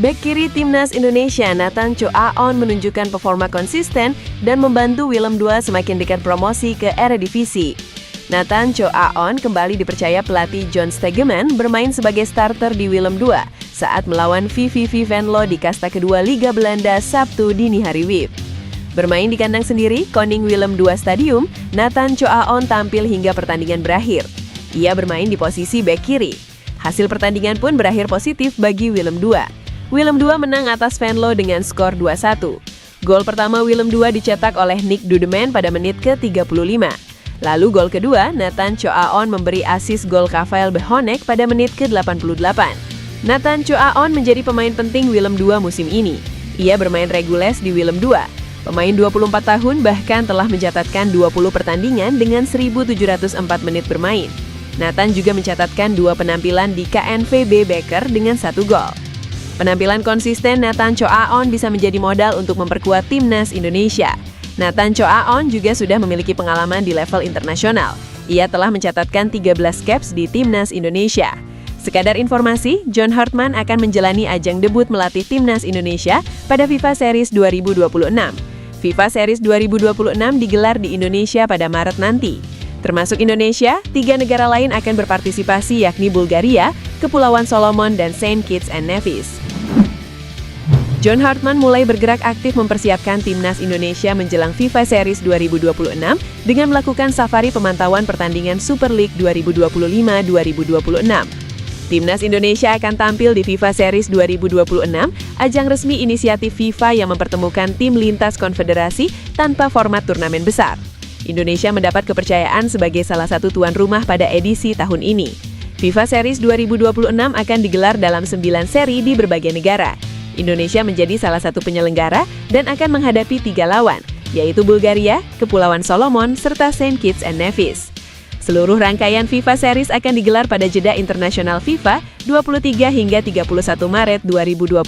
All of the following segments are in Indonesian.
Bek kiri timnas Indonesia Nathan Chow Aon menunjukkan performa konsisten dan membantu Willem II semakin dekat promosi ke Eredivisie. Nathan Chow Aon kembali dipercaya pelatih John Stegeman bermain sebagai starter di Willem II saat melawan VVV Venlo di kasta kedua Liga Belanda Sabtu dini hari WIB. Bermain di kandang sendiri, Koning Willem II Stadium, Nathan Chow Aon tampil hingga pertandingan berakhir. Ia bermain di posisi bek kiri. Hasil pertandingan pun berakhir positif bagi Willem II. Willem II menang atas Venlo dengan skor 2-1. Gol pertama Willem II dicetak oleh Nick Dudeman pada menit ke-35. Lalu gol kedua, Nathan Chow Aon memberi asis gol Rafael Behonek pada menit ke-88. Nathan Chow Aon menjadi pemain penting Willem II musim ini. Ia bermain reguler di Willem II. Pemain 24 tahun bahkan telah mencatatkan 20 pertandingan dengan 1.704 menit bermain. Nathan juga mencatatkan 2 penampilan di KNVB Beker dengan 1 gol. Penampilan konsisten Nathan Chow Aon bisa menjadi modal untuk memperkuat timnas Indonesia. Nathan Chow Aon juga sudah memiliki pengalaman di level internasional. Ia telah mencatatkan 13 caps di timnas Indonesia. Sekadar informasi, John Hartman akan menjalani ajang debut melatih timnas Indonesia pada FIFA Series 2026. FIFA Series 2026 digelar di Indonesia pada Maret nanti. Termasuk Indonesia, 3 negara lain akan berpartisipasi yakni Bulgaria, Kepulauan Solomon, dan Saint Kitts and Nevis. John Hartman mulai bergerak aktif mempersiapkan timnas Indonesia menjelang FIFA Series 2026 dengan melakukan safari pemantauan pertandingan Super League 2025-2026. Timnas Indonesia akan tampil di FIFA Series 2026, ajang resmi inisiatif FIFA yang mempertemukan tim lintas konfederasi tanpa format turnamen besar. Indonesia mendapat kepercayaan sebagai salah satu tuan rumah pada edisi tahun ini. FIFA Series 2026 akan digelar dalam 9 seri di berbagai negara. Indonesia menjadi salah satu penyelenggara dan akan menghadapi 3 lawan, yaitu Bulgaria, Kepulauan Solomon, serta Saint Kitts and Nevis. Seluruh rangkaian FIFA Series akan digelar pada jeda internasional FIFA 23 hingga 31 Maret 2026.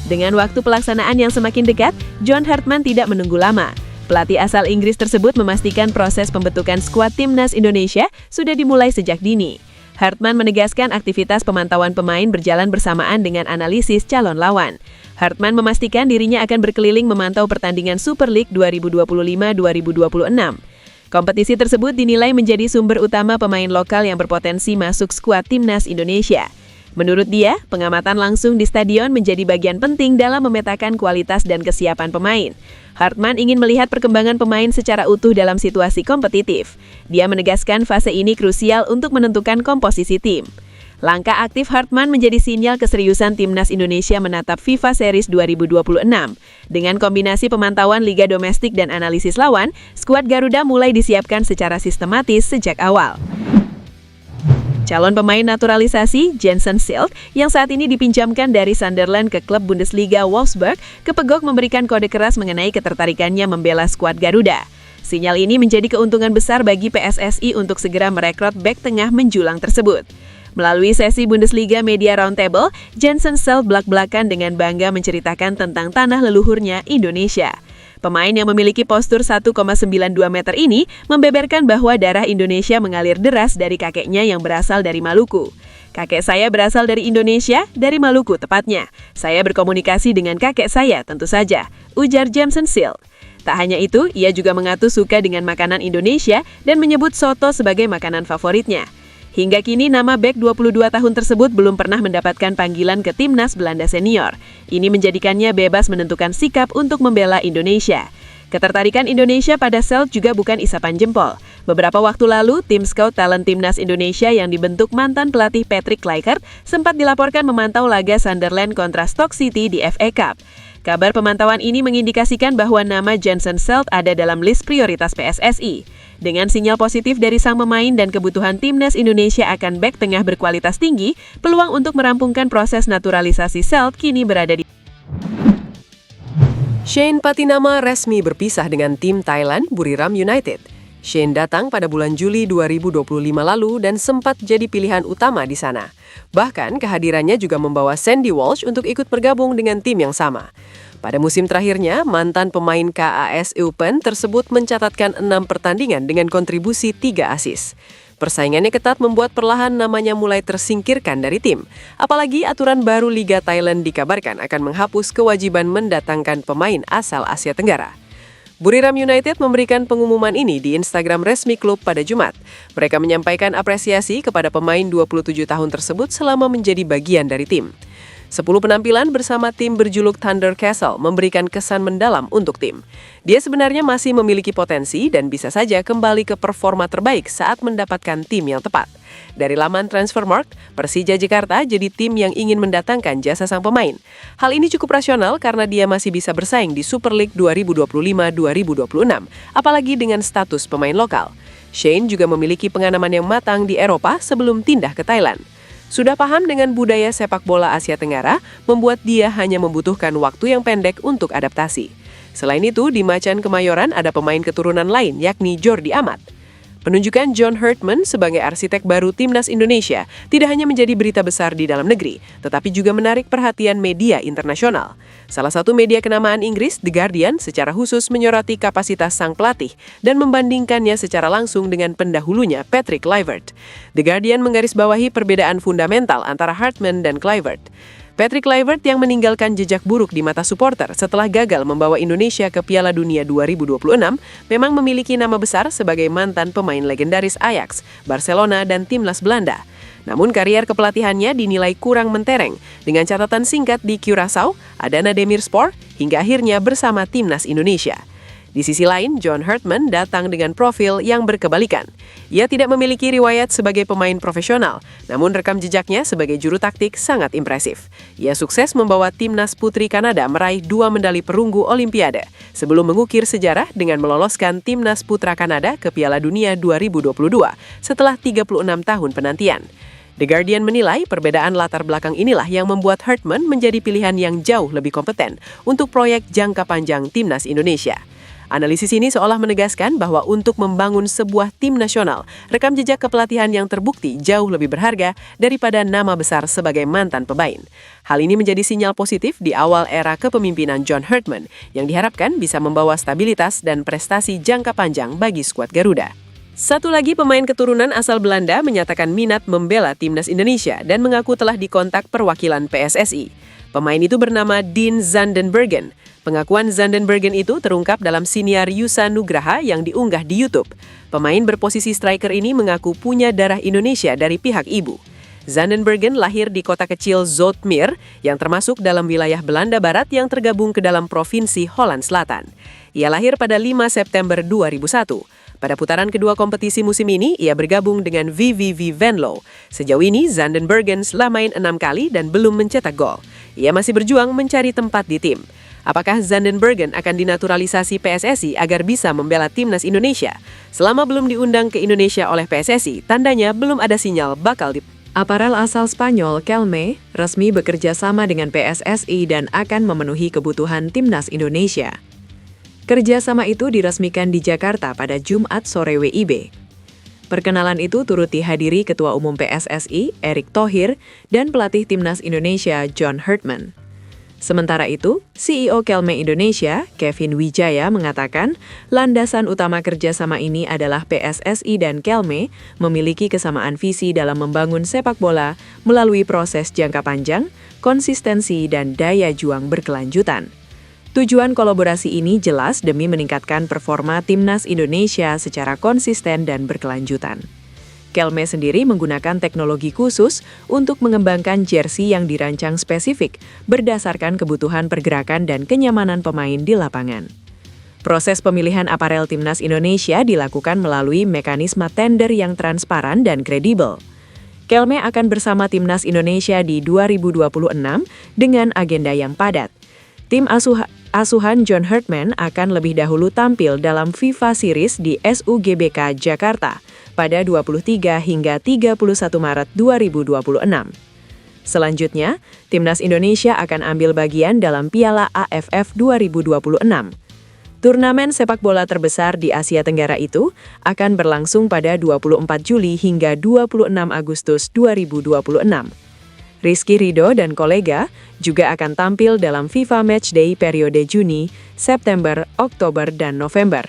Dengan waktu pelaksanaan yang semakin dekat, John Hartman tidak menunggu lama. Pelatih asal Inggris tersebut memastikan proses pembentukan skuad timnas Indonesia sudah dimulai sejak dini. Hartman menegaskan aktivitas pemantauan pemain berjalan bersamaan dengan analisis calon lawan. Hartman memastikan dirinya akan berkeliling memantau pertandingan Super League 2025-2026. Kompetisi tersebut dinilai menjadi sumber utama pemain lokal yang berpotensi masuk skuad timnas Indonesia. Menurut dia, pengamatan langsung di stadion menjadi bagian penting dalam memetakan kualitas dan kesiapan pemain. Hartman ingin melihat perkembangan pemain secara utuh dalam situasi kompetitif. Dia menegaskan fase ini krusial untuk menentukan komposisi tim. Langkah aktif Hartman menjadi sinyal keseriusan timnas Indonesia menatap FIFA Series 2026. Dengan kombinasi pemantauan liga domestik dan analisis lawan, skuad Garuda mulai disiapkan secara sistematis sejak awal. Calon pemain naturalisasi Jensen Silt yang saat ini dipinjamkan dari Sunderland ke klub Bundesliga Wolfsburg kepegok memberikan kode keras mengenai ketertarikannya membela skuad Garuda. Sinyal ini menjadi keuntungan besar bagi PSSI untuk segera merekrut bek tengah menjulang tersebut. Melalui sesi Bundesliga Media Roundtable, Jensen Silt belak-belakan dengan bangga menceritakan tentang tanah leluhurnya Indonesia. Pemain yang memiliki postur 1,92 meter ini membeberkan bahwa darah Indonesia mengalir deras dari kakeknya yang berasal dari Maluku. Kakek saya berasal dari Indonesia, dari Maluku tepatnya. Saya berkomunikasi dengan kakek saya tentu saja, ujar Jensen Silt. Tak hanya itu, ia juga mengaku suka dengan makanan Indonesia dan menyebut soto sebagai makanan favoritnya. Hingga kini nama bek 22 tahun tersebut belum pernah mendapatkan panggilan ke timnas Belanda senior. Ini menjadikannya bebas menentukan sikap untuk membela Indonesia. Ketertarikan Indonesia pada Silt juga bukan isapan jempol. Beberapa waktu lalu, tim scout talent timnas Indonesia yang dibentuk mantan pelatih Patrick Kluivert sempat dilaporkan memantau laga Sunderland kontra Stoke City di FA Cup. Kabar pemantauan ini mengindikasikan bahwa nama Jensen Silt ada dalam list prioritas PSSI. Dengan sinyal positif dari sang pemain dan kebutuhan timnas Indonesia akan bek tengah berkualitas tinggi, peluang untuk merampungkan proses naturalisasi Silt kini berada di... Shane Patinama resmi berpisah dengan tim Thailand Buriram United. Shane datang pada bulan Juli 2025 lalu dan sempat jadi pilihan utama di sana. Bahkan kehadirannya juga membawa Sandy Walsh untuk ikut bergabung dengan tim yang sama. Pada musim terakhirnya, mantan pemain KAS Eupen tersebut mencatatkan 6 pertandingan dengan kontribusi 3 assist. Persaingannya ketat membuat perlahan namanya mulai tersingkirkan dari tim. Apalagi aturan baru Liga Thailand dikabarkan akan menghapus kewajiban mendatangkan pemain asal Asia Tenggara. Buriram United memberikan pengumuman ini di Instagram resmi klub pada Jumat. Mereka menyampaikan apresiasi kepada pemain 27 tahun tersebut selama menjadi bagian dari tim. 10 penampilan bersama tim berjuluk Thunder Castle memberikan kesan mendalam untuk tim. Dia sebenarnya masih memiliki potensi dan bisa saja kembali ke performa terbaik saat mendapatkan tim yang tepat. Dari laman Transfermarkt, Persija Jakarta jadi tim yang ingin mendatangkan jasa sang pemain. Hal ini cukup rasional karena dia masih bisa bersaing di Super League 2025-2026, apalagi dengan status pemain lokal. Shane juga memiliki pengalaman yang matang di Eropa sebelum pindah ke Thailand. Sudah paham dengan budaya sepak bola Asia Tenggara, membuat dia hanya membutuhkan waktu yang pendek untuk adaptasi. Selain itu, di Macan Kemayoran ada pemain keturunan lain, yakni Jordi Amat. Penunjukan John Herdman sebagai arsitek baru Timnas Indonesia tidak hanya menjadi berita besar di dalam negeri, tetapi juga menarik perhatian media internasional. Salah satu media kenamaan Inggris, The Guardian, secara khusus menyoroti kapasitas sang pelatih dan membandingkannya secara langsung dengan pendahulunya Patrick Kluivert. The Guardian menggarisbawahi perbedaan fundamental antara Herdman dan Kluivert. Patrick Kluivert yang meninggalkan jejak buruk di mata supporter setelah gagal membawa Indonesia ke Piala Dunia 2026 memang memiliki nama besar sebagai mantan pemain legendaris Ajax, Barcelona, dan Timnas Belanda. Namun karier kepelatihannya dinilai kurang mentereng dengan catatan singkat di Curaçao, Adana Demirspor, hingga akhirnya bersama Timnas Indonesia. Di sisi lain, John Herdman datang dengan profil yang berkebalikan. Ia tidak memiliki riwayat sebagai pemain profesional, namun rekam jejaknya sebagai juru taktik sangat impresif. Ia sukses membawa Timnas Putri Kanada meraih 2 medali perunggu Olimpiade, sebelum mengukir sejarah dengan meloloskan Timnas Putra Kanada ke Piala Dunia 2022 setelah 36 tahun penantian. The Guardian menilai perbedaan latar belakang inilah yang membuat Herdman menjadi pilihan yang jauh lebih kompeten untuk proyek jangka panjang Timnas Indonesia. Analisis ini seolah menegaskan bahwa untuk membangun sebuah tim nasional, rekam jejak kepelatihan yang terbukti jauh lebih berharga daripada nama besar sebagai mantan pemain. Hal ini menjadi sinyal positif di awal era kepemimpinan John Herdman, yang diharapkan bisa membawa stabilitas dan prestasi jangka panjang bagi skuad Garuda. Satu lagi pemain keturunan asal Belanda menyatakan minat membela Timnas Indonesia dan mengaku telah dikontak perwakilan PSSI. Pemain itu bernama Dean Zandenbergen. Pengakuan Zandenbergen itu terungkap dalam siniar Yusa Nugraha yang diunggah di YouTube. Pemain berposisi striker ini mengaku punya darah Indonesia dari pihak ibu. Zandenbergen lahir di kota kecil Zoutmeer yang termasuk dalam wilayah Belanda Barat yang tergabung ke dalam provinsi Holland Selatan. Ia lahir pada 5 September 2001. Pada putaran kedua kompetisi musim ini, ia bergabung dengan VVV Venlo. Sejauh ini, Zandenbergen telah main 6 kali dan belum mencetak gol. Ia masih berjuang mencari tempat di tim. Apakah Zandenbergen akan dinaturalisasi PSSI agar bisa membela Timnas Indonesia? Selama belum diundang ke Indonesia oleh PSSI, tandanya belum ada sinyal bakal Aparel asal Spanyol, Kelme, resmi bekerja sama dengan PSSI dan akan memenuhi kebutuhan Timnas Indonesia. Kerjasama itu diresmikan di Jakarta pada Jumat sore WIB. Perkenalan itu turut dihadiri Ketua Umum PSSI, Erick Thohir, dan pelatih Timnas Indonesia, John Herdman. Sementara itu, CEO Kelme Indonesia, Kevin Wijaya, mengatakan landasan utama kerjasama ini adalah PSSI dan Kelme memiliki kesamaan visi dalam membangun sepak bola melalui proses jangka panjang, konsistensi, dan daya juang berkelanjutan. Tujuan kolaborasi ini jelas demi meningkatkan performa Timnas Indonesia secara konsisten dan berkelanjutan. Kelme sendiri menggunakan teknologi khusus untuk mengembangkan jersey yang dirancang spesifik berdasarkan kebutuhan pergerakan dan kenyamanan pemain di lapangan. Proses pemilihan aparel Timnas Indonesia dilakukan melalui mekanisme tender yang transparan dan kredibel. Kelme akan bersama Timnas Indonesia di 2026 dengan agenda yang padat. Tim asuhan John Herdman akan lebih dahulu tampil dalam FIFA Series di SUGBK Jakarta pada 23 hingga 31 Maret 2026. Selanjutnya, Timnas Indonesia akan ambil bagian dalam Piala AFF 2026. Turnamen sepak bola terbesar di Asia Tenggara itu akan berlangsung pada 24 Juli hingga 26 Agustus 2026. Rizky Ridho dan kolega juga akan tampil dalam FIFA Matchday periode Juni, September, Oktober, dan November.